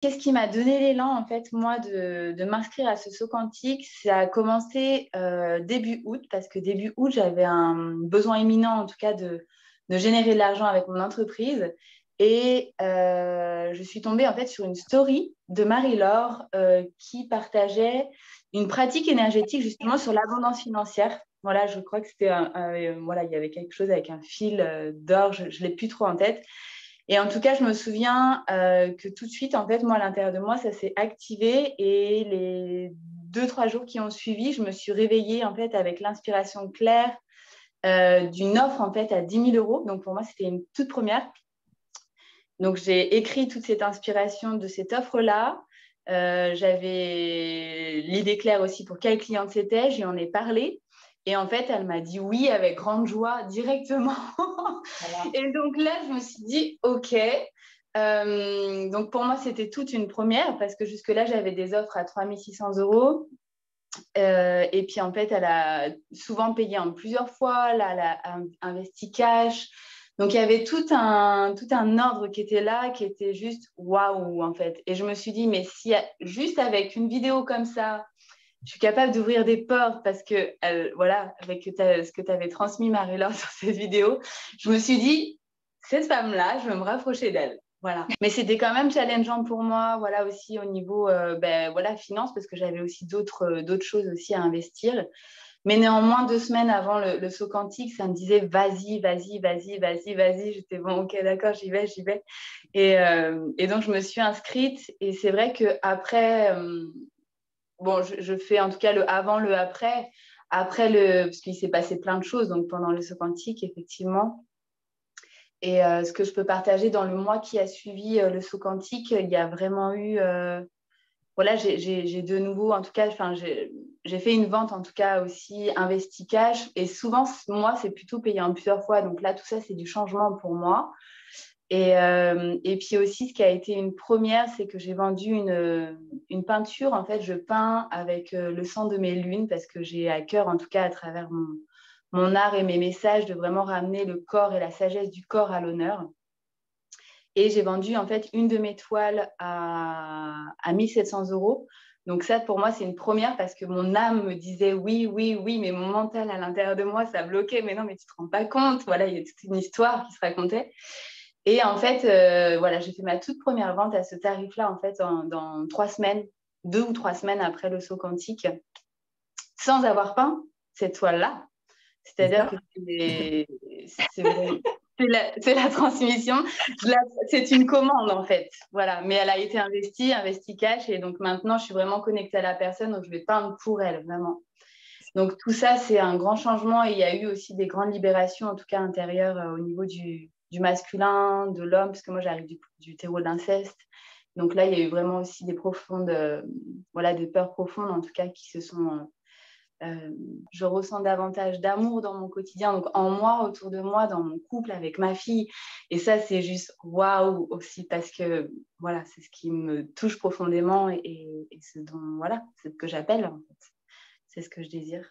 Qu'est-ce qui m'a donné l'élan, en fait, moi, de m'inscrire à ce saut quantique? Ça a commencé début août, parce que début août, j'avais un besoin imminent, en tout cas, de générer de l'argent avec mon entreprise. Et je suis tombée, en fait, sur une story de Marie-Laure qui partageait une pratique énergétique, justement, sur l'abondance financière. Voilà, je crois que c'était voilà, il y avait quelque chose avec un fil d'or, je ne l'ai plus trop en tête. Et en tout cas, je me souviens que tout de suite, en fait, moi, à l'intérieur de moi, ça s'est activé. Et les 2, 3 jours qui ont suivi, je me suis réveillée, en fait, avec l'inspiration claire d'une offre, en fait, à 10 000 euros. Donc, pour moi, c'était une toute première. Donc, j'ai écrit toute cette inspiration de cette offre-là. J'avais l'idée claire aussi pour quelle cliente c'était. Je lui en ai parlé. Et en fait, elle m'a dit oui avec grande joie directement. Voilà. Et donc là, je me suis dit, OK. Donc pour moi, c'était toute une première parce que jusque-là, j'avais des offres à 3 600 euros. Et puis en fait, elle a souvent payé en plusieurs fois. Là, elle a investi cash. Donc il y avait tout un ordre qui était là, qui était juste waouh en fait. Et je me suis dit, mais si juste avec une vidéo comme ça, je suis capable d'ouvrir des portes parce que, voilà, avec ce que tu avais transmis, Marie-Laure, sur cette vidéo, je me suis dit, cette femme-là, je veux me rapprocher d'elle. Voilà. Mais c'était quand même challengeant pour moi, voilà, aussi au niveau, ben, voilà, finance, parce que j'avais aussi d'autres choses aussi à investir. Mais néanmoins, 2 semaines avant le saut quantique, ça me disait, vas-y, vas-y, vas-y, vas-y, vas-y. J'étais bon, ok, d'accord, j'y vais, j'y vais. Et donc, je me suis inscrite. Et c'est vrai qu'après, bon, je fais en tout cas le avant, le après. Après, parce qu'il s'est passé plein de choses donc pendant le saut quantique, effectivement. Et ce que je peux partager dans le mois qui a suivi le saut quantique, il y a vraiment eu. Voilà, j'ai de nouveau, en tout cas, enfin, j'ai fait une vente, en tout cas, aussi investi cash. Et souvent, moi, c'est plutôt payé en plusieurs fois. Donc là, tout ça, c'est du changement pour moi. Et puis aussi, ce qui a été une première, c'est que j'ai vendu une peinture. En fait, je peins avec le sang de mes lunes parce que j'ai à cœur, en tout cas à travers mon art et mes messages, de vraiment ramener le corps et la sagesse du corps à l'honneur. Et j'ai vendu en fait une de mes toiles à 1 700 euros. Donc ça, pour moi, c'est une première parce que mon âme me disait oui, oui, oui, mais mon mental à l'intérieur de moi, ça bloquait. Mais non, mais tu te rends pas compte. Voilà, il y a toute une histoire qui se racontait. Et en fait, voilà, j'ai fait ma toute première vente à ce tarif-là, en fait, dans 3 semaines, 2 ou 3 semaines après le saut quantique, sans avoir peint cette toile-là. C'est C'est-à-dire que ça? c'est la transmission. C'est une commande, en fait. Voilà. Mais elle a été investie cash. Et donc maintenant, je suis vraiment connectée à la personne. Donc, je vais peindre pour elle, vraiment. Donc, tout ça, c'est un grand changement. Et il y a eu aussi des grandes libérations, en tout cas intérieures, au niveau du masculin, de l'homme, parce que moi, j'arrive du terreau d'inceste. Donc là, il y a eu vraiment aussi des profondes, voilà, des peurs profondes, en tout cas, qui se sont je ressens davantage d'amour dans mon quotidien, donc en moi, autour de moi, dans mon couple, avec ma fille. Et ça, c'est juste waouh aussi parce que voilà, c'est ce qui me touche profondément et ce dont, voilà, c'est ce que j'appelle en fait. C'est ce que je désire.